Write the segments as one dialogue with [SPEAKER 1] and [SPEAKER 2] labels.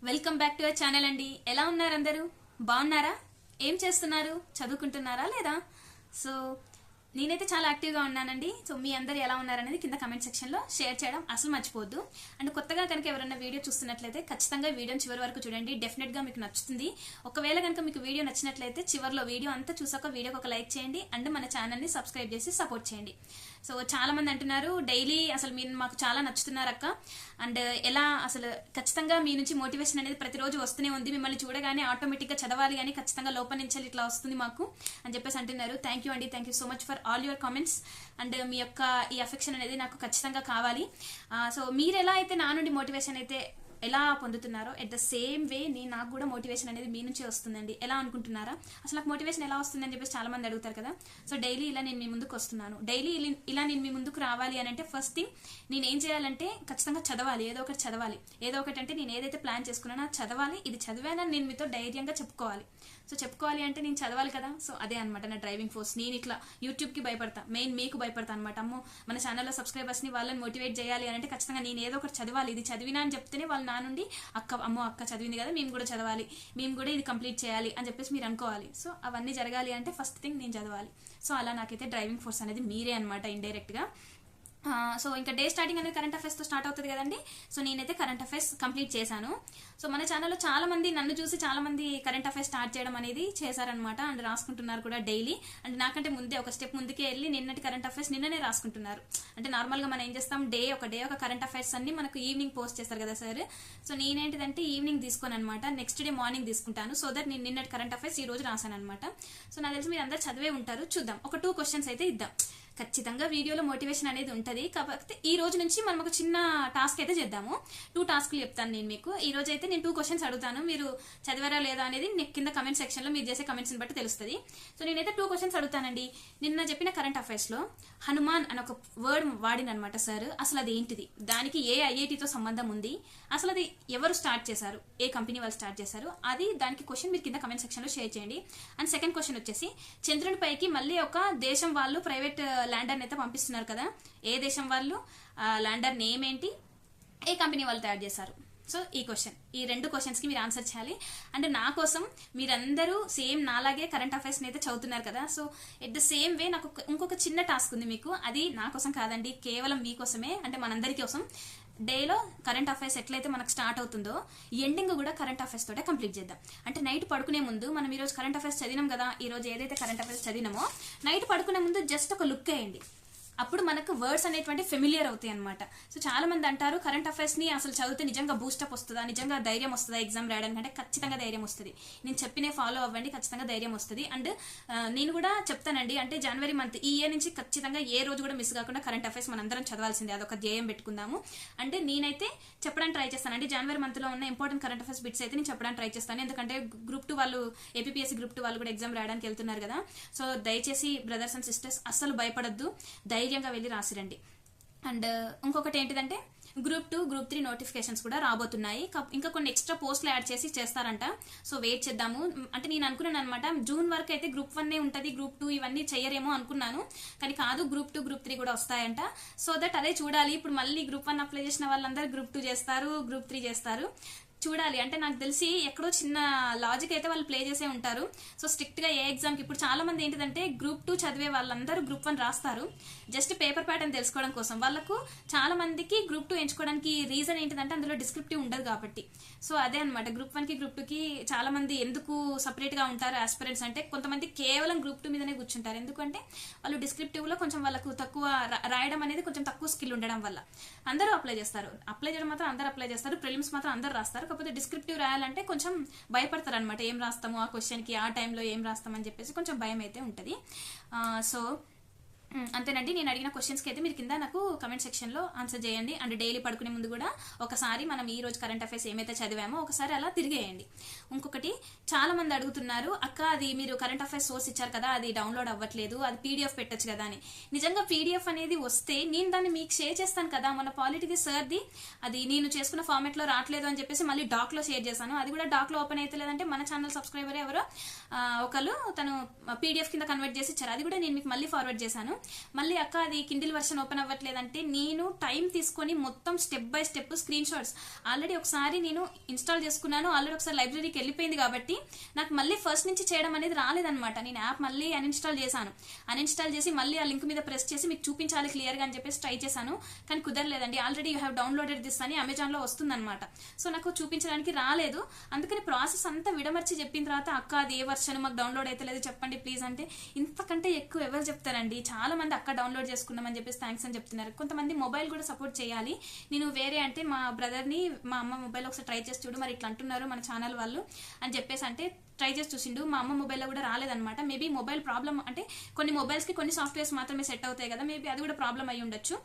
[SPEAKER 1] Welcome back to our channel అండి. ఎలా ఉన్నారు అందరూ? బాగున్నారా? ఏం చేస్తున్నారు? చదువుకుంటున్నారా లేదా? సో నేనైతే చాలా యాక్టివ్గా ఉన్నానండి. సో మీ అందరు ఎలా ఉన్నారనేది కింద కమెంట్ సెక్షన్లో షేర్ చేయడం అసలు మర్చిపోద్దు. అండ్ కొత్తగా కనుక ఎవరైనా వీడియో చూస్తున్నట్లయితే ఖచ్చితంగా వీడియోని చివరి వరకు చూడండి. డెఫినెట్గా మీకు నచ్చుతుంది. ఒకవేళ కనుక మీకు వీడియో నచ్చినట్లయితే చివరిలో వీడియో అంతా చూసాక వీడియోకి ఒక లైక్ చేయండి అండ్ మన ఛానల్ని సబ్స్క్రైబ్ చేసి సపోర్ట్ చేయండి. సో చాలా మంది అంటున్నారు డైలీ అసలు మీరు మాకు చాలా నచ్చుతున్నారు అక్క, అండ్ ఎలా అసలు ఖచ్చితంగా మీ నుంచి మోటివేషన్ అనేది ప్రతిరోజు వస్తూనే ఉంది, మిమ్మల్ని చూడగానే ఆటోమేటిక్గా చదవాలి అని ఖచ్చితంగా లోపల నుంచి ఇట్లా వస్తుంది మాకు అని చెప్పేసి అంటున్నారు. థ్యాంక్ యూ అండి, thank you so much for all your comments. And మీ యొక్క ఈ అఫెక్షన్ అనేది నాకు ఖచ్చితంగా కావాలి. సో మీరు ఎలా అయితే నా నుండి మోటివేషన్ అయితే ఎలా పొందుతున్నారో ఎట్ ద సేమ్ వే నాకు కూడా మోటివేషన్ అనేది మీ నుంచే వస్తుందండి. ఎలా అనుకుంటున్నారా? అసలు నాకు మోటివేషన్ ఎలా వస్తుందని చెప్పేసి చాలా మంది అడుగుతారు కదా. సో డైలీ ఇలా నేను మీ ముందుకు వస్తున్నాను. డైలీ ఇలా నేను మీ ముందుకు రావాలి అని అంటే ఫస్ట్ థింగ్ నేను ఏం చేయాలంటే ఖచ్చితంగా చదవాలి, ఏదో ఒకటి చదవాలి. ఏదో ఒకటి అంటే నేను ఏదైతే ప్లాన్ చేసుకున్నానో చదవాలి. ఇది చదివానని నేను మీతో ధైర్యంగా చెప్పుకోవాలి. సో చెప్పుకోవాలి అంటే నేను చదవాలి కదా. సో అదే అనమాట నా డ్రైవింగ్ ఫోర్స్. నేను ఇట్లా యూట్యూబ్కి భయపడతా, మెయిన్ మీకు భయపడతా అనమాట. అమ్మో మన ఛానల్లో సబ్స్క్రైబర్స్ని వాళ్ళని మోటివేట్ చేయాలి అని అంటే ఖచ్చితంగా నేను ఏదో ఒకటి చదవాలి. ఇది చదివినా అని చెప్తేనే వాళ్ళు నా నుండి అక్క చదివింది కదా, మేము కూడా చదవాలి, మేము కూడా ఇది కంప్లీట్ చేయాలి అని చెప్పేసి మీరు అనుకోవాలి. సో అవన్నీ జరగాలి అంటే ఫస్ట్ థింగ్ నేను చదవాలి. సో అలా నాకైతే డ్రైవింగ్ ఫోర్స్ అనేది మీరే అనమాట ఇండైరెక్ట్గా. సో ఇంకా డే స్టార్టింగ్ అనేది కరెంట్ అఫైర్స్తో స్టార్ట్ అవుతుంది కదండి. సో నేనైతే కరెంట్ అఫైర్స్ కంప్లీట్ చేశాను. సో మన ఛానల్లో చాలా మంది నన్ను చూసి చాలా మంది కరెంట్ అఫైర్స్ స్టార్ట్ చేయడం అనేది చేశారనమాట. అండ్ రాసుకుంటున్నారు కూడా డైలీ. అండ్ నాకంటే ముందే ఒక స్టెప్ ముందుకే వెళ్ళి నిన్నటి కరెంట్ అఫైర్స్ నిన్ననే రాసుకుంటున్నారు. అంటే నార్మల్గా మనం ఏం చేస్తాం, ఒక కరెంట్ అఫైర్స్ అన్ని మనకు ఈవినింగ్ పోస్ట్ చేస్తారు కదా సార్. సో నేనేంటిదంటే ఈవినింగ్ తీసుకోను అనమాట, నెక్స్ట్ డే మార్నింగ్ తీసుకుంటాను. సో దట్ నేను నిన్నటి కరెంట్ అఫైర్స్ ఈ రోజు రాశాను అనమాట. సో నాకు తెలిసి మీరు అందరు చదివే ఉంటారు. చూద్దాం, ఒక 2 క్వశ్చన్స్ అయితే ఇద్దాం. ఖచ్చితంగా వీడియోలో మోటివేషన్ అనేది ఉంటుంది. కాకపోతే ఈ రోజు నుంచి మనం ఒక చిన్న టాస్క్ అయితే చేద్దాము. 2 టాస్క్లు చెప్తాను నేను మీకు. ఈ రోజు అయితే నేను 2 క్వశ్చన్స్ అడుగుతాను. మీరు చదివారా లేదా అనేది కింద కమెంట్ సెక్షన్లో మీరు చేసే కమెంట్స్ని బట్టి తెలుస్తుంది. సో నేనైతే 2 క్వశ్చన్స్ అడుగుతానండి. నిన్న చెప్పిన కరెంట్ అఫైర్స్లో హనుమాన్ అని ఒక వర్డ్ వాడినమాట సార్. అసలు అది ఏంటిది? దానికి ఏ ఐఐటితో సంబంధం ఉంది? అసలు అది ఎవరు స్టార్ట్ చేశారు? ఏ కంపెనీ వాళ్ళు స్టార్ట్ చేశారు? అది దానికి క్వశ్చన్ మీరు కింద కమెంట్ సెక్షన్లో షేర్ చేయండి. అండ్ సెకండ్ క్వశ్చన్ వచ్చేసి చంద్రుని పైకి మళ్ళీ ఒక దేశం వాళ్ళు ప్రైవేట్ ల్యాండర్ని అయితే పంపిస్తున్నారు కదా. ఏ దేశం వాళ్ళు? ల్యాండర్ నేమ్ ఏంటి? ఏ కంపెనీ వాళ్ళు తయారు చేశారు? సో ఈ 2 క్వశ్చన్స్కి మీరు ఆన్సర్ చేయాలి. అండ్ నా కోసం మీరందరూ సేమ్ నాలాగే కరెంట్ అఫైర్స్ని అయితే చదువుతున్నారు కదా. So at the same way నాకు ఇంకొక చిన్న టాస్క్ ఉంది మీకు. అది నా కోసం కాదండి, కేవలం మీకోసమే, అంటే మనందరి కోసం. డేలో కరెంట్ అఫైర్స్ ఎట్లయితే మనకు స్టార్ట్ అవుతుందో ఎండింగ్ కూడా కరెంట్ అఫైర్స్ తోటే కంప్లీట్ చేద్దాం. అంటే నైట్ పడుకునే ముందు మనం ఈరోజు కరెంట్ అఫైర్స్ చదివినాం కదా, ఈరోజు ఏదైతే కరెంట్ అఫైర్స్ చదివినామో నైట్ పడుకునే ముందు జస్ట్ ఒక లుక్ వేయండి. అప్పుడు మనకు వర్డ్స్ అనేటువంటి ఫెమిలియర్ అవుతాయి అనమాట. సో చాలా మంది అంటారు కరెంట్ అఫైర్స్ని అసలు చదివితే నిజంగా బూస్టప్ వస్తుందా, నిజంగా ధైర్యం వస్తుందా ఎగ్జామ్ రాయడానికి అంటే ఖచ్చితంగా ధైర్యం వస్తుంది. నేను చెప్పినే ఫాలో అవ్వండి, ఖచ్చితంగా ధైర్యం వస్తుంది. అండ్ నేను కూడా చెప్తానండి, అంటే జనవరి మంత్ ఈ ఇయర్ నుంచి ఖచ్చితంగా ఏ రోజు కూడా మిస్ కాకుండా కరెంట్ అఫైర్స్ మనందరం చదవాల్సిందే, అదొక ధ్యేయం పెట్టుకుందాము. అంటే నేనైతే చెప్పడానికి ట్రై చేస్తాను. అంటే జనవరి మంత్లో ఉన్న ఇంపార్టెంట్ కరెంట్ అఫైర్స్ బిట్స్ అయితే నేను చెప్పడానికి ట్రై చేస్తాను. ఎందుకంటే గ్రూప్ 2 వాళ్ళు, ఏపీఎస్సీ గ్రూప్ 2 వాళ్ళు కూడా ఎగ్జామ్ రాయడానికి వెళ్తున్నారు కదా. సో దయచేసి బ్రదర్స్ అండ్ సిస్టర్స్ అస్సలు భయపడద్దు, ధైర్యంగా వెళ్ళి రాసిరండి. అండ్ ఇంకొకటి ఏంటిదంటే గ్రూప్ 2, గ్రూప్ 3 నోటిఫికేషన్స్ కూడా రాబోతున్నాయి. ఇంకా కొన్ని ఎక్స్ట్రా పోస్టులు యాడ్ చేసి చేస్తారంట. సో వెయిట్ చేద్దాము. అంటే నేను అనుకున్నాను అనమాట జూన్ వరకు అయితే గ్రూప్ 1 ఉంటుంది, గ్రూప్ 2 ఇవన్నీ చెయ్యరేమో అనుకున్నాను. కానీ కాదు, గ్రూప్ 2, గ్రూప్ 3 కూడా వస్తాయంట. సో దట్ అదే చూడాలి. ఇప్పుడు మళ్ళీ గ్రూప్ 1 అప్లై చేసిన వాళ్ళందరూ గ్రూప్ 2 చేస్తారు, గ్రూప్ 3 చేస్తారు. చూడాలి. అంటే నాకు తెలిసి ఎక్కడో చిన్న లాజిక్ అయితే వాళ్ళు ప్లే చేసే ఉంటారు. సో స్ట్రిక్ట్ గా ఏ ఎగ్జామ్కి ఇప్పుడు చాలా మంది ఏంటిదంటే గ్రూప్ 2 చదివే వాళ్ళందరూ గ్రూప్ 1 రాస్తారు జస్ట్ పేపర్ ప్యాటర్న్ తెలుసుకోవడం కోసం. వాళ్ళకు చాలా మందికి గ్రూప్ 2 ఎంచుకోవడానికి రీజన్ ఏంటిదంటే అందులో డిస్క్రిప్టివ్ ఉండదు కాబట్టి. సో అదే అనమాట, గ్రూప్ 1కి గ్రూప్ 2కి చాలా మంది ఎందుకు సపరేట్ గా ఉంటారు ఆస్పిరెంట్స్ అంటే కొంతమంది కేవలం గ్రూప్ 2 మీదనే కూర్చుంటారు. ఎందుకంటే వాళ్ళు డిస్క్రిప్టివ్ లో కొంచెం వాళ్ళకు తక్కువ రాయడం అనేది కొంచెం తక్కువ స్కిల్ ఉండడం వల్ల అందరూ అప్లై చేస్తారు. అప్లై చేయడం మాత్రం అందరూ అప్లై చేస్తారు, ప్రిలిమ్స్ మాత్రం అందరూ రాస్తారు. కాకపోతే డిస్క్రిప్టివ్ రాయాలంటే కొంచెం భయపడతారు అనమాట. ఏం రాస్తాము ఆ క్వశ్చన్కి, ఆ టైంలో ఏం రాస్తామని చెప్పేసి కొంచెం భయం అయితే ఉంటుంది. సో అంతేనండి. నేను అడిగిన క్వశ్చన్స్కి అయితే మీరు కింద నాకు కమెంట్ సెక్షన్లో ఆన్సర్ చేయండి. అండ్ డైలీ పడుకునే ముందు కూడా ఒకసారి మనం ఈ రోజు కరెంట్ అఫైర్స్ ఏమైతే చదివామో ఒకసారి అలా తిరిగేయండి. ఇంకొకటి చాలా మంది అడుగుతున్నారు, అక్క అది మీరు కరెంట్ అఫైర్స్ సోర్స్ ఇచ్చారు కదా, అది డౌన్లోడ్ అవ్వట్లేదు, అది పీడిఎఫ్ పెట్టచ్చు కదా అని. నిజంగా పీడిఎఫ్ అనేది వస్తే నేను దాన్ని మీకు షేర్ చేస్తాను కదా. మన పాలిటిక్స్ సార్ది అది నేను చేసుకున్న ఫార్మాట్లో రావట్లేదు అని చెప్పేసి మళ్ళీ డాక్లో షేర్ చేశాను. అది కూడా డాక్లో ఓపెన్ అయితే లేదంటే మన ఛానల్ సబ్స్క్రైబర్ ఎవరో ఒకరు తను పీడిఎఫ్ కింద కన్వర్ట్ చేసి ఇచ్చారు. అది కూడా నేను మీకు మళ్ళీ ఫార్వర్డ్ చేశాను. మళ్ళీ అక్క అది కిండిల్ వర్షన్ ఓపెన్ అవ్వట్లేదంటే నేను టైం తీసుకొని మొత్తం step by step screen shots already ఒకసారి నేను ఇన్స్టాల్ చేసుకున్నాను, ఆల్రెడీ ఒకసారి లైబ్రరీకి వెళ్ళిపోయింది కాబట్టి నాకు మళ్ళీ ఫస్ట్ నుంచి చేయడం అనేది రాలేదనమాట. నేను యాప్ మళ్ళీ అన్ఇన్స్టాల్ చేశాను, అన్ఇన్స్టాల్ చేసి మళ్ళీ ఆ లింక్ మీద ప్రెస్ చేసి మీకు చూపించాలి క్లియర్గా అని చెప్పేసి ట్రై చేశాను, కానీ కుదరలేదండి. Already you have downloaded this అని అమెజాన్లో వస్తుందన్నమాట. సో నాకు చూపించడానికి రాలేదు, అందుకని ప్రాసెస్ అంతా విడమర్చి చెప్పిన తర్వాత అక్క అది ఏ వర్షన్ మాకు డౌన్లోడ్ అయితే లేదు చెప్పండి ప్లీజ్ అంటే ఇంతకంటే ఎక్కువ ఎవరు చెప్తారండి. చాలా మంది అక్క డౌన్లోడ్ చేసుకున్నామని చెప్పేసి థ్యాంక్స్ అని చెప్తున్నారు. కొంతమంది మొబైల్ కూడా సపోర్ట్ చేయాలి. నేను వేరే అంటే మా బ్రదర్ని మా అమ్మ మొబైల్ ఒకసారి ట్రై చేసి చూడు మరి ఇట్లా అంటున్నారు మన ఛానల్ వాళ్ళు అని చెప్పేసి అంటే ట్రై చేసి చూసిండు. మా అమ్మ మొబైల్లో కూడా రాలేదనమాట. మేబీ మొబైల్ ప్రాబ్లమ్ అంటే కొన్ని మొబైల్స్కి కొన్ని సాఫ్ట్వేర్స్ మాత్రమే సెట్ అవుతాయి కదా, మేబీ అది కూడా ప్రాబ్లం అయి ఉండొచ్చు.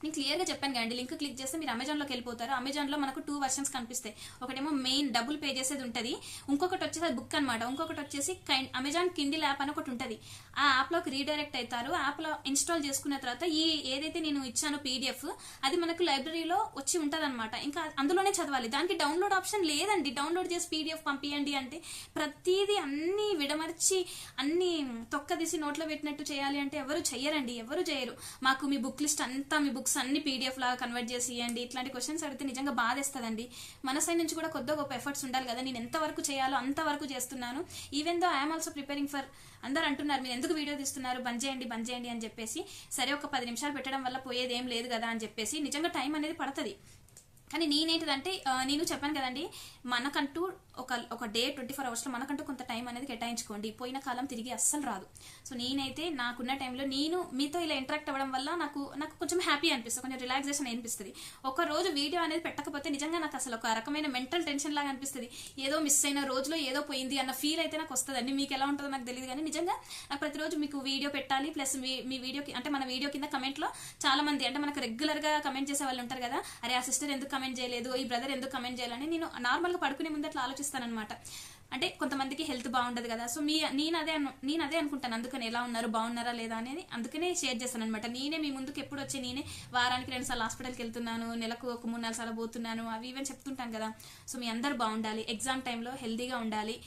[SPEAKER 1] నేను క్లియర్గా చెప్పాను కదండి, లింక్ క్లిక్ చేస్తే మీరు అమెజాన్లోకి వెళ్ళిపోతారు. అమెజాన్లో మనకు 2 వర్షన్స్ కనిపిస్తాయి. ఒకటేమో మెయిన్ డబుల్ పే చేసేది ఉంటుంది, ఇంకొకటి వచ్చేసి బుక్ అనమాట, ఇంకొకటి వచ్చేసి అమెజాన్ కిండిల్ యాప్ అని ఒకటి ఉంటుంది. ఆ యాప్లోకి రీడైరెక్ట్ అవుతారు. యాప్లో ఇన్స్టాల్ చేసుకున్న తర్వాత ఈ ఏదైతే నేను ఇచ్చానో పీడిఎఫ్ అది మనకు లైబ్రరీలో వచ్చి ఉంటుంది అనమాట. ఇంకా అందులోనే చదవాలి, దానికి డౌన్లోడ్ ఆప్షన్ లేదండి. డౌన్లోడ్ చేసి పీడిఎఫ్ పంపియండి అంటే ప్రతిదీ అన్ని విడమర్చి అన్ని తొక్కదీసి నోట్లో పెట్టినట్టు చేయాలి అంటే ఎవరు చెయ్యరండి, ఎవరు చేయరు. మాకు మీ బుక్ లిస్ట్ అంతా మీ బుక్స్ అన్ని పీడిఎఫ్ లాగా కన్వర్ట్ చేసి ఇవ్వండి ఇట్లాంటి క్వశ్చన్స్ అడిగితే నిజంగా బాధేస్తుందండి. మన సైడ్ నుంచి కూడా కొద్దిగా గొప్ప ఎఫర్ట్స్ ఉండాలి కదా. నేను ఎంతవరకు చేయాలో అంతవరకు చేస్తున్నాను. Even though I'm also preparing for, అందరు అంటున్నారు మీరు ఎందుకు వీడియో తీస్తున్నారు బంద్ చేయండి అని చెప్పేసి. సరే ఒక 10 నిమిషాలు పెట్టడం వల్ల పోయేది ఏం లేదు కదా అని చెప్పేసి నిజంగా టైం అనేది పడుతుంది. కానీ నేనేంటిదంటే నేను చెప్పాను కదండి, మనకంటూ ఒక డే 24 అవర్స్లో మనకంటూ కొంత టైం అనేది కేటాయించుకోండి. పోయిన కాలం తిరిగి అస్సలు రాదు. సో నేనైతే నాకున్న టైంలో నేను మీతో ఇలా ఇంటరాక్ట్ అవ్వడం వల్ల నాకు కొంచెం హ్యాపీ అనిపిస్తుంది, కొంచెం రిలాక్సేషన్ అనిపిస్తుంది. ఒక రోజు వీడియో అనేది పెట్టకపోతే నిజంగా నాకు అసలు ఒక రకమైన మెంటల్ టెన్షన్ లాగా అనిపిస్తుంది. ఏదో మిస్ అయిన రోజులో ఏదో పోయింది అన్న ఫీల్ అయితే నాకు వస్తుందండి. మీకు ఎలా ఉంటుందో నాకు తెలియదు, కానీ నిజంగా నాకు ప్రతిరోజు మీకు వీడియో పెట్టాలి. ప్లస్ మీ వీడియోకి అంటే మన వీడియో కింద కమెంట్లో చాలా మంది అంటే మనకు రెగ్యులర్గా కమెంట్ చేసే వాళ్ళు ఉంటారు కదా, అరే ఆ సిస్టర్ ఎందుకు కమెంట్ చేయలేదు, ఈ బ్రదర్ ఎందుకు కమెంట్ చేయాలని నేను నార్మల్గా పడుకునే ముందు అట్లా ఆలోచిస్తానమాట. అంటే కొంతమందికి హెల్త్ బాగుండదు కదా, సో నేను అదే అనుకుంటాను. అందుకని ఎలా ఉన్నారు, బాగున్నారా లేదా అనేది అందుకనే షేర్ చేస్తాను అనమాట. నేనే మీ ముందుకు ఎప్పుడు వచ్చి నేనే వారానికి 2 సార్లు హాస్పిటల్కి వెళ్తున్నాను, నెలకు ఒక 3-4 సార్లు పోతున్నాను, అవి ఇవన్నీ చెప్తుంటాను కదా. సో మీ అందరు బాగుండాలి, ఎగ్జామ్ టైంలో హెల్తీగా ఉండాలి.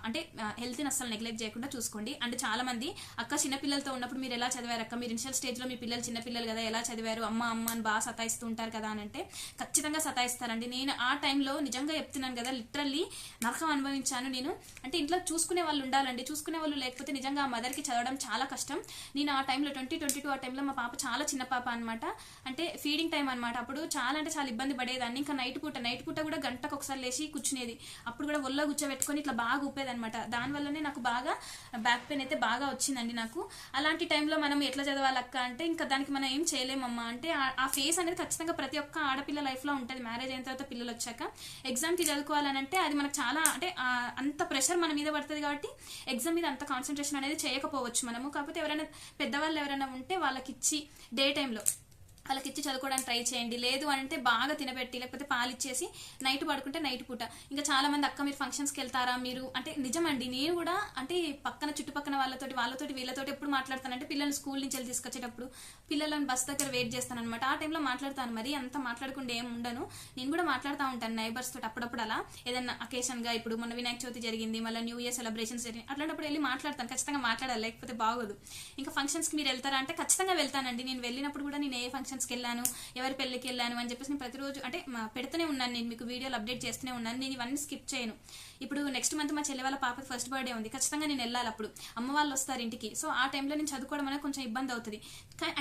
[SPEAKER 1] అంటే హెల్త్ని అస్సలు నెగ్లెక్ట్ చేయకుండా చూసుకోండి. అంటే చాలా మంది అక్క చిన్నపిల్లలతో ఉన్నప్పుడు మీరు ఎలా చదివారు అక్క, మీరు ఇనిషియల్ స్టేజ్లో మీ పిల్లలు చిన్నపిల్లలు కదా ఎలా చదివారు, అమ్మ అని బాగా సతాయిస్తూ ఉంటారు కదా అని అంటే ఖచ్చితంగా సతాయిస్తారండి. నేను ఆ టైంలో నిజంగా చెప్తున్నాను కదా, లిటరల్లీ నరకం అనుభవించాను నేను. అంటే ఇంట్లో చూసుకునే వాళ్ళు ఉండాలండి, చూసుకునే వాళ్ళు లేకపోతే నిజంగా ఆ మదర్కి చదవడం చాలా కష్టం. నేను ఆ టైంలో 2022 ఆ టైంలో మా పాప చాలా చిన్న పాప అనమాట, అంటే ఫీడింగ్ టైం అనమాట. అప్పుడు చాలా అంటే చాలా ఇబ్బంది పడేదాన్ని. ఇంకా నైట్ పూట కూడా గంటకు ఒకసారి లేచి కూర్చునేది. అప్పుడు కూడా ఒళ్ళో కూర్చోబెట్టుకొని ఇట్లా బాగా ఊపేదనమాట. దానివల్లనే నాకు బాగా బ్యాక్ పెయిన్ అయితే బాగా వచ్చిందండి నాకు. అలాంటి టైంలో మనం ఎట్లా చదవాలక్క అంటే ఇంకా దానికి మనం ఏం చేయలేమమ్మా. అంటే ఆ ఫేస్ అనేది ఖచ్చితంగా ప్రతి ఒక్క ఆడపిల్ల లైఫ్లో ఉంటుంది. మ్యారేజ్ అయిన తర్వాత పిల్లలు వచ్చాక ఎగ్జామ్కి చదువుకోవాలని అంటే అది మనకు చాలా అంటే అంత ప్రెషర్ మన మీద పడుతుంది కాబట్టి ఎగ్జామ్ మీద అంత కాన్సన్ట్రేషన్ అనేది చేయకపోవచ్చు మనము. కాకపోతే ఎవరైనా పెద్దవాళ్ళు ఎవరైనా ఉంటే వాళ్ళకి ఇచ్చి డే టైంలో వాళ్ళకి ఇచ్చి చదువుకోవడానికి ట్రై చేయండి. లేదు అంటే బాగా తినబెట్టి లేకపోతే పాలు ఇచ్చేసి నైట్ పడుకుంటే నైట్ పూట. ఇంకా చాలా మంది అక్క మీరు ఫంక్షన్స్కి వెళ్తారా మీరు అంటే నిజమండి, నేను కూడా అంటే పక్కన చుట్టుపక్కల వాళ్ళతోటి వీళ్ళతోటి ఎప్పుడు మాట్లాడతానంటే పిల్లల్ని స్కూల్ నుంచి వెళ్ళి తీసుకొచ్చేటప్పుడు పిల్లలను బస్ దగ్గర వెయిట్ చేస్తాను అనమాట. ఆ టైంలో మాట్లాడతాను, మరి అంత మాట్లాడకుండా ఏం ఉండను. నేను కూడా మాట్లాడుతూ ఉంటాను నైబర్స్ తోటి అప్పుడప్పుడు. అలా ఏదైనా అకేషన్గా ఇప్పుడు మన వినాయక చవితి జరిగింది, మళ్ళీ న్యూ ఇయర్ సెలబ్రేషన్స్ జరిగింది, అట్లాంటప్పుడు వెళ్ళి మాట్లాడతాను. ఖచ్చితంగా మాట్లాడాలి, లేకపోతే బాగోదు. ఇంకా ఫంక్షన్స్కి మీరు వెళ్తారా అంటే ఖచ్చితంగా వెళ్తానండి. నేను వెళ్ళినప్పుడు కూడా నేను ఏ ఫంక్షన్స్కి వెళ్ళాను, ఎవరి పెళ్ళికి వెళ్ళాను అని చెప్పేసి నేను ప్రతిరోజు అంటే పెడుతూనే ఉన్నాను, నేను మీకు వీడియోలు అప్డేట్ చేస్తూనే ఉన్నాను. నేను ఇవన్నీ స్కిప్ చేయను. ఇప్పుడు నెక్స్ట్ మంత్ మా చెల్లి వాళ్ళ పాపకి ఫస్ట్ బర్త్డే ఉంది, ఖచ్చితంగా నేను వెళ్ళాలి. అప్పుడు అమ్మ వాళ్ళు వస్తారు ఇంటికి. సో ఆ టైంలో నేను చదువుకోవడం అనేది కొంచెం ఇబ్బంది అవుతుంది.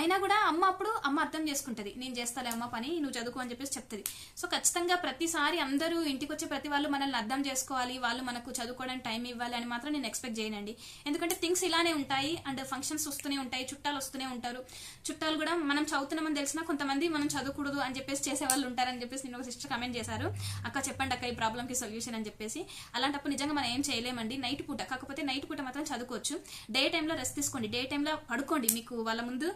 [SPEAKER 1] అయినా కూడా అమ్మ అర్థం చేసుకుంటుంది, నేను చేస్తాలే అమ్మ పని, నువ్వు చదువుకో అని చెప్పేసి చెప్తుంది. సో ఖచ్చితంగా ప్రతిసారి అందరూ ఇంటికి వచ్చే ప్రతి వాళ్ళు మనల్ని అర్థం చేసుకోవాలి, వాళ్ళు మనకు చదువుకోవడానికి టైం ఇవ్వాలి అని మాత్రం నేను ఎక్స్పెక్ట్ చేయనండి. ఎందుకంటే థింగ్స్ ఇలానే ఉంటాయి అండ్ ఫంక్షన్స్ వస్తూనే ఉంటాయి, చుట్టాలు వస్తూనే ఉంటారు. చుట్టాలు కూడా మనం చదువుతున్నామని తెలిసినా కొంతమంది మనం చదువుకూడదు అని చెప్పేసి చేసే వాళ్ళు ఉంటారని చెప్పేసి నేను ఒక సిస్టర్ కమెంట్ చేశారు, అక్క చెప్పండి అక్క ఈ ప్రాబ్లంకి సొల్యూషన్ అని చెప్పేసి. అలాంటప్పుడు నిజంగా మనం ఏం చేయలేమండి నైట్ పూట. కాకపోతే నైట్ పూట మాత్రం చదువుకోవచ్చు. డే టైంలో రెస్ట్ తీసుకోండి, డే టైంలో పడుకోండి. మీకు వాళ్ళ ముందు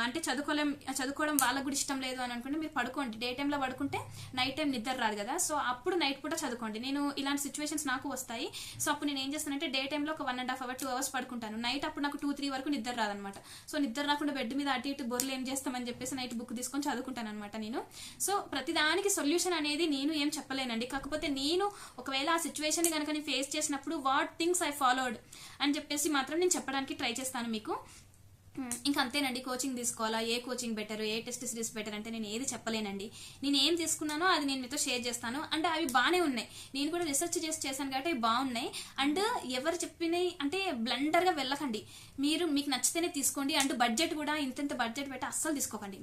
[SPEAKER 1] అంటే చదువుకోవడం వాళ్ళకు కూడా ఇష్టం లేదు అని అనుకుంటే మీరు పడుకోండి. డే టైంలో పడుకుంటే నైట్ టైం నిద్ర రాదు కదా, సో అప్పుడు నైట్ పూట చదువుకోండి. నేను ఇలాంటి సిచ్యువేషన్స్ నాకు వస్తాయి. సో అప్పుడు నేను ఏం చేస్తానంటే డే టైంలో ఒక 1.5 hour 2 hours పడుకుంటాను. నైట్ అప్పుడు నాకు 2-3 వరకు నిద్ర రాదనమాట. సో నిద్ర రాకుండా బెడ్ మీద అటు ఇటు బొర్రలు ఏం చేస్తామని చెప్పేసి నైట్ బుక్ తీసుకొని చదువుకుంటాను అనమాట నేను. సో ప్రతిదానికి సొల్యూషన్ అనేది నేను ఏం చెప్పలేనండి. కాకపోతే నేను ఒకవేళ ఆ సిచ్యువేషన్ కనుక నేను ఫేస్ చేసినప్పుడు వాట్ థింగ్స్ ఐ ఫాలోడ్ అని చెప్పేసి మాత్రం నేను చెప్పడానికి ట్రై చేస్తాను మీకు. ఇంకా అంతేనండి. కోచింగ్ తీసుకోవాలా, ఏ కోచింగ్ బెటర్, ఏ టెస్ట్ సిరీస్ బెటర్ అంటే నేను ఏది చెప్పలేనండి. నేను ఏం తీసుకున్నానో అది నేను మీతో షేర్ చేస్తాను. అండ్ అవి బాగానే ఉన్నాయి, నేను కూడా రీసెర్చ్ చేశాను కాబట్టి అవి బాగున్నాయి. అండ్ ఎవరు చెప్పినవి అంటే బ్లండర్గా వెళ్ళకండి, మీకు నచ్చితేనే తీసుకోండి. అండ్ బడ్జెట్ కూడా ఇంత బడ్జెట్ పెట్టి అస్సలు తీసుకోకండి.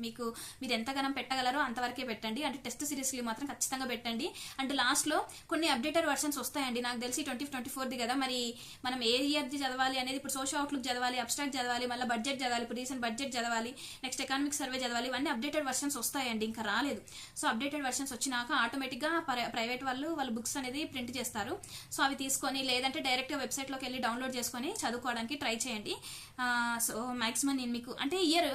[SPEAKER 1] మీరు ఎంతగానం పెట్టగలరో అంతవరకే పెట్టండి. అంటే టెస్ట్ సిరీస్లు మాత్రం ఖచ్చితంగా పెట్టండి. అండ్ లాస్ట్లో కొన్ని అప్డేటెడ్ వర్షన్స్ వస్తాయండి. నాకు తెలిసి 2024ది కదా, మరి మనం ఏ ఇయర్ది చదవాలి అనేది, ఇప్పుడు సోషల్ అవుట్లుక్ చదవాలి, అబ్స్ట్రాక్ట్ చదవాలి, మళ్ళీ బడ్జెట్ చదవాలి, ఇప్పుడు రీసెంట్ బడ్జెట్ చదవాలి, నెక్స్ట్ ఎకనామిక్ సర్వే చదవాలి. ఇవన్నీ అప్డేటెడ్ వర్షన్స్ వస్తాయండి, ఇంకా రాలేదు. సో అప్డేటెడ్ వర్షన్స్ వచ్చినాక ఆటోమేటిక్గా ప్రైవేట్ వాళ్ళు బుక్స్ అనేది ప్రింట్ చేస్తారు. సో అవి తీసుకొని, లేదంటే డైరెక్ట్గా వెబ్సైట్లోకి వెళ్ళి డౌన్లోడ్ చేసుకొని చదువుకోవడానికి ట్రై చేయండి. సో మాక్సిమం నేను మీకు అంటే ఇయర్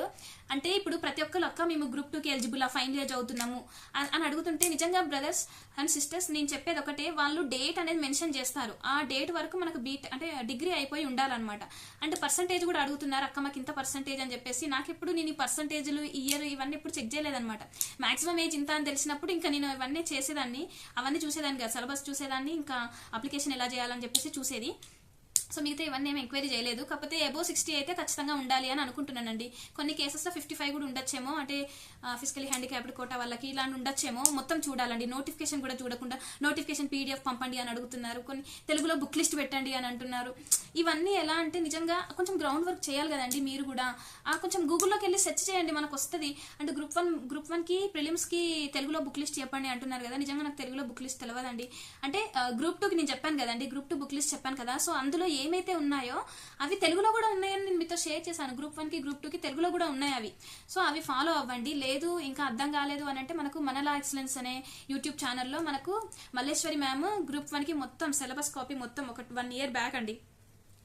[SPEAKER 1] అంటే ఇప్పుడు ప్రతి ఒక్కరు అక్క మేము గ్రూప్ 2కి ఎలిజిబుల్, ఫైనల్ ఇయర్ చదువుతున్నాము అని అడుగుతుంటే, నిజంగా బ్రదర్స్ అండ్ సిస్టర్స్ నేను చెప్పేది ఒకటే, వాళ్ళు డేట్ అనేది మెన్షన్ చేస్తారు. ఆ డేట్ వరకు మనకు అంటే డిగ్రీ అయిపోయి ఉండాలన్నమాట. అంటే పర్సంటేజ్ కూడా అడుగుతున్నారు, అక్క మాకు ఇంత పర్సంటేజ్ అని చెప్పేసి. నాకు ఎప్పుడు నేను ఈ పర్సంటేజ్లు, ఇయర్ ఇవన్నీ ఎప్పుడు చెక్ చేయలేదన్నమాట. మాక్సిమం ఏజ్ ఇంత అని తెలిసినప్పుడు ఇంకా నేను ఇవన్నీ చేసేదాన్ని, అవన్నీ చూసేదాన్ని కదా, సిలబస్ చూసేదాన్ని, ఇంకా అప్లికేషన్ ఎలా చేయాలని చెప్పేసి చూసేది. సో మిగతా ఇవన్నీ ఏమి ఎంక్వైరీ చేయలేదు. కాకపోతే అబోవ్ 60 అయితే ఖచ్చితంగా ఉండాలి అని అనుకుంటున్నానండి. కొన్ని కేసెస్లో 55 కూడా ఉండొచ్చేమో, అంటే ఫిజికలీ హ్యాండిక్యాప్డ్ కోటా వాళ్ళకి ఇలాంటి ఉండొచ్చేమో. మొత్తం చూడాలండి, నోటిఫికేషన్ కూడా చూడకుండా నోటిఫికేషన్ PDF పంపండి అని అడుగుతున్నారు, కొన్ని తెలుగులో బుక్ లిస్ట్ పెట్టండి అని అంటున్నారు. ఇవన్నీ ఎలా అంటే నిజంగా కొంచెం గ్రౌండ్ వర్క్ చేయాలి కదండి. మీరు కూడా కొంచెం గూగుల్లోకి వెళ్ళి సెర్చ్ చేయండి, మనకు వస్తుంది. అంటే గ్రూప్ 1కి ప్రిలిమ్స్కి తెలుగులో బుక్ లిస్ట్ చెప్పండి అంటున్నారు కదా. నిజంగా నాకు తెలుగులో బుక్ లిస్ట్ తెలియదండి. అంటే గ్రూప్ 2కి నేను చెప్పాను కదండి, గ్రూప్ 2 బుక్ లిస్ట్ చెప్పాను కదా. సో అందులో ఏమైతే ఉన్నాయో అవి తెలుగులో కూడా ఉన్నాయని నేను మీతో షేర్ చేశాను. గ్రూప్ 1కి గ్రూప్ 2కి తెలుగులో కూడా ఉన్నాయి అవి. సో అవి ఫాలో అవ్వండి. లేదు ఇంకా అర్థం కాలేదు అని అంటే మనకు మనలా ఎక్సలెన్స్ అనే యూట్యూబ్ ఛానల్లో మనకు మల్లేశ్వరి మ్యామ్ గ్రూప్ 1కి మొత్తం సిలబస్ కాపీ మొత్తం 1 year బ్యాక్ అండి,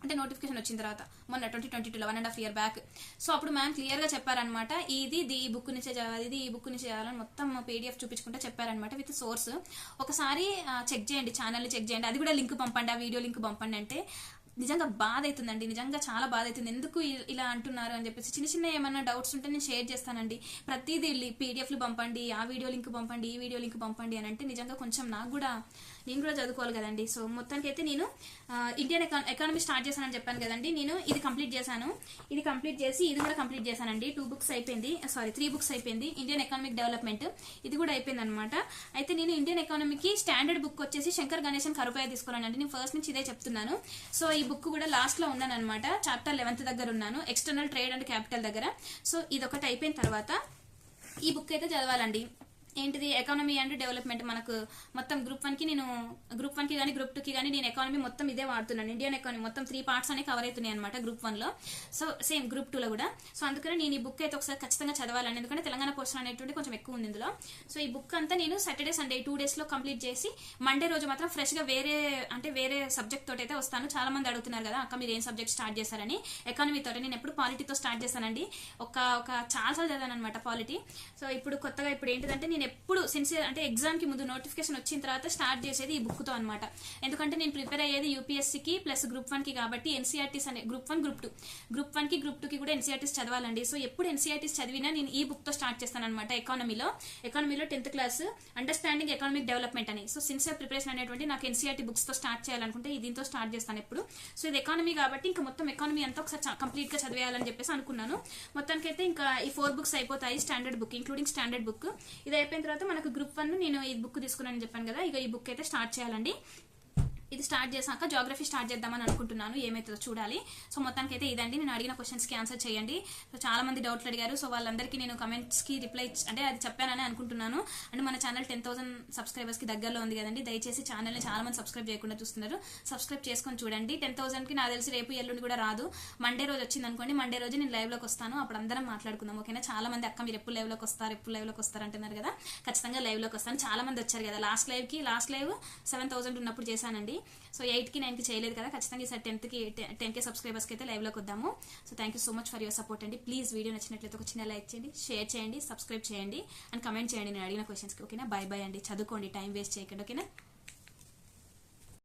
[SPEAKER 1] అంటే నోటిఫికేషన్ వచ్చిన తర్వాత మొన్న 2022లో 1.5 year బ్యాక్. సో అప్పుడు మ్యామ్ క్లియర్గా చెప్పారనమాట, ఇది ఈ బుక్ నుంచే చదవాలి, ఇది ఈ బుక్ నుంచి చదవాలని మొత్తం PDF చూపించుకుంటే చెప్పారనమాట విత్ సోర్స్. ఒకసారి చెక్ చేయండి, ఛానల్ని చెక్ చేయండి, అది కూడా లింక్ పంపండి, ఆ వీడియో లింక్ పంపండి. అంటే నిజంగా బాధ అవుతుందండి, నిజంగా చాలా బాధ అవుతుంది. ఎందుకు ఇలా అంటున్నారు అని చెప్పేసి చిన్న ఏమైనా డౌట్స్ ఉంటే నేను షేర్ చేస్తానండి. ప్రతిదీ PDFలు పంపండి, ఆ వీడియో లింక్ పంపండి, ఈ వీడియో లింక్ పంపండి అని అంటే నిజంగా కొంచెం నేను కూడా చదువుకోవాలి కదండి. సో మొత్తానికి అయితే నేను ఇండియన్ ఎకానమీ స్టార్ట్ చేశానని చెప్పాను కదండి. నేను ఇది కంప్లీట్ చేశాను, ఇది కంప్లీట్ చేసి ఇది కూడా కంప్లీట్ చేశానండి. 2 books అయిపోయింది, 3 books అయిపోయింది. ఇండియన్ ఎకనామిక్ డెవలప్మెంట్ ఇది కూడా అయిపోయింది అనమాట. అయితే నేను ఇండియన్ ఎకానమీకి స్టాండర్డ్ బుక్ వచ్చేసి శంకర్ గణేశన్ కరుపయ్య తీసుకున్నానండి. నేను ఫస్ట్ నుంచి ఇదే చెప్తున్నాను. సో ఈ బుక్ కూడా లాస్ట్ లో ఉన్నాను అనమాట, చాప్టర్ 11th దగ్గర ఉన్నాను, ఎక్స్టర్నల్ ట్రేడ్ అండ్ క్యాపిటల్ దగ్గర. సో ఇది ఒకటి అయిపోయిన తర్వాత ఈ బుక్ అయితే చదవాలండి. ఏంటిది, ఎకానమీ అండ్ డెవలప్మెంట్. మనకు మొత్తం గ్రూప్ 1కి నేను గ్రూప్ 1కి కానీ గ్రూప్ 2కి కానీ నేను ఎకానమీ మొత్తం ఇదే వాడుతున్నాను. ఇండియన్ ఎకానమీ మొత్తం 3 parts అనేవి కవర్ అవుతున్నాయి అనమాట గ్రూప్ 1లో. సో సేమ్ గ్రూప్ 2లో కూడా. సో అందుకని నేను ఈ బుక్ అయితే ఒకసారి ఖచ్చితంగా చదవాలని, ఎందుకంటే తెలంగాణ పోర్షన్ అనేటువంటి కొంచెం ఎక్కువ ఉంది ఇందులో. సో ఈ బుక్ అంతా నేను సాటర్డే సండే 2 daysలో కంప్లీట్ చేసి మండే రోజు మాత్రం ఫ్రెష్గా వేరే సబ్జెక్ట్ తోటి అయితే వస్తాను. చాలా మంది అడుగుతున్నారు కదా, అక్క మీరు ఏం సబ్జెక్ట్ స్టార్ట్ చేశారని. ఎకానమీ తోటి నేను ఎప్పుడు పాలిటీతో స్టార్ట్ చేశానండి. చాలాసార్లు చదివాను అనమాట పాలిటీ. సో ఇప్పుడు కొత్తగా ఏంటిదంటే నేను ఎప్పుడు సిన్సియర్ అంటే ఎగ్జామ్కి ముందు నోటిఫికేషన్ వచ్చిన తర్వాత స్టార్ట్ చేసేది ఈ బుక్తో అనమాట. ఎందుకంటే నేను ప్రిపేర్ అయ్యేది యూపీఎస్సీకి ప్లస్ గ్రూప్ 1కి కాబట్టి ఎన్సీఆర్టీస్ అనే గ్రూప్ 1 గ్రూప్ 1కి గ్రూప్ 2కి కూడా ఎన్సీఆర్టీస్ చదవాలండి. సో ఎప్పుడు ఎన్సీఆర్టీస్ చదివినా నేను ఈ బుక్తో స్టార్ట్ చేస్తాను అనమాట. ఎకానమీలో 10th class understanding economic development అని. సో సిన్సియర్ ప్రిపరేషన్ అనేటువంటి నాకు ఎన్సీఆర్టీ బుక్స్తో స్టార్ట్ చేయాలనుకుంటే దీంతో స్టార్ట్ చేస్తాను ఎప్పుడు. సో ఇది ఎకానమీ కాబట్టి ఇంకా మొత్తం ఎకానమీ అంతా ఒకసారి కంప్లీట్గా చదివేయాలని చెప్పేసి అనుకున్నాను. మొత్తానికైతే ఇంకా ఈ 4 books అయిపోతాయి, standard book including standard book. ఇది అయిపోయిన తర్వాత మనకు గ్రూప్ 1 నేను ఈ బుక్ తీసుకున్నానని చెప్పాను కదా, ఇక ఈ బుక్ అయితే స్టార్ట్ చేయాలండి. ఇది స్టార్ట్ చేశాక జాగ్రఫీ స్టార్ట్ చేద్దామని అనుకుంటున్నాను, ఏమైతుందో చూడాలి. సో మొత్తానికి అయితే ఇదండి, నేను అడిగిన క్వశ్చన్స్కి ఆన్సర్ చేయండి. సో చాలా మంది డౌట్లు అడిగారు. సో వాళ్ళందరికీ నేను కమెంట్స్కి రిప్లై అంటే అది చెప్పానని అనుకుంటున్నాను. అండ్ మన ఛానల్ 10,000 subscribersకి దగ్గరలో ఉంది కదండి. దయచేసి ఛానల్ని చాలా మంది సబ్స్క్రైబ్ చేయకుండా చూస్తున్నారు, సబ్స్క్రైబ్ చేసుకొని చూడండి. 10,000కి నాకు తెలిసి రేపు ఎల్లుండి కూడా రాదు, మండే రోజు వచ్చింది అనుకోండి. మండే రోజు నేను లైవ్లోకి వస్తాను, అప్పుడు అందరం మాట్లాడుకుందాం, ఓకేనా. చాలా మంది అక్క మీరు ఎప్పుడు లైవ్లోకి వస్తారు అంటున్నారు కదా, ఖచ్చితంగా లైవ్లోకి వస్తాను. చాలా మంది వచ్చారు కదా లాస్ట్ లైవ్ 7,000 ఉన్నప్పుడు చేశానండి. సో 8కి 9కి చేయలేదు కదా, ఖచ్చితంగా ఈసారి 10K సబ్స్క్రైబర్స్కి అయితే లైవ్లోకి వద్దాము. So thank you so much for your support అండి. ప్లీజ్ వీడియో నచ్చినట్లయితే ఒక చిన్న లైక్ చేయండి, షేర్ చేయండి, సబ్స్క్రైబ్ చేయండి అండ్ కమెంట్ చేయండి నేను అడిగిన క్వశ్చన్స్కి, ఓకేనా. బై అండి, చదువుకోండి, టైం వేస్ట్ చేయకండి, ఓకేనా.